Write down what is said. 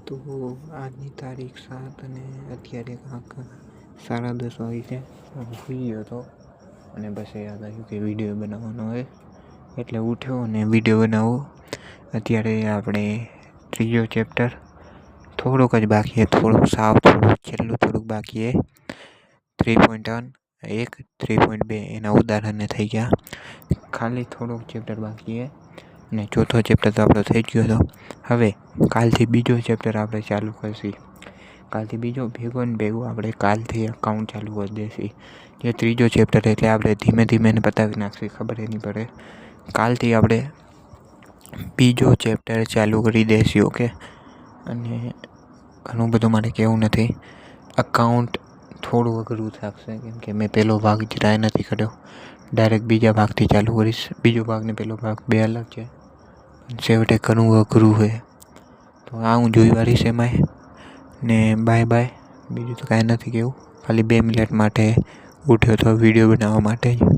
તો આજની તારીખ 7 અને અત્યારે કાંક 10:30 વાગી છે. સુઈ ગયો હતો અને પછી યાદ આવ્યું કે વિડીયો બનાવવાનો હોય એટલે ઉઠ્યો અને વિડીયો બનાવો. અત્યારે આપણે ત્રીજો ચેપ્ટર થોડુંક જ બાકી છે, છેલ્લું થોડુંક બાકી છે. 3.1 3.2 એના ઉદાહરણને થઈ ગયા. ખાલી થોડુંક ચેપ્ટર બાકી છે અને ચોથો ચેપ્ટર તો આપણો થઈ ગયો હતો. હવે કાલથી બીજો ચેપ્ટર આપણે ચાલુ કરશી. કાલથી બીજો ભેગું આપણે કાલથી અકાઉન્ટ ચાલુ કરી દઈશી. જે ત્રીજો ચેપ્ટર એટલે આપણે ધીમે ધીમે એને પતાવી નાખશી, ખબર નહીં પડે. કાલથી આપણે બીજો ચેપ્ટર ચાલુ કરી દઈશી. ઓકે. અને ઘણું બધું મારે કહેવું નથી. અકાઉન્ટ થોડું અઘરું થશે કેમ કે મેં પહેલો ભાગ ટ્રાય નથી કર્યો. ડાયરેક્ટ બીજા ભાગથી ચાલુ કરીશ. બીજો ભાગ ને પહેલો ભાગ બે અલગ છે. છેવટે ઘણું અઘરું છે. તો આ હું જોઈ વાળીશ એમાંય. ને બાય. બીજું તો કાંઈ નથી કહેવું. ખાલી 2 મિનિટ માટે ઉઠ્યો તો વિડીયો બનાવવા માટે જ.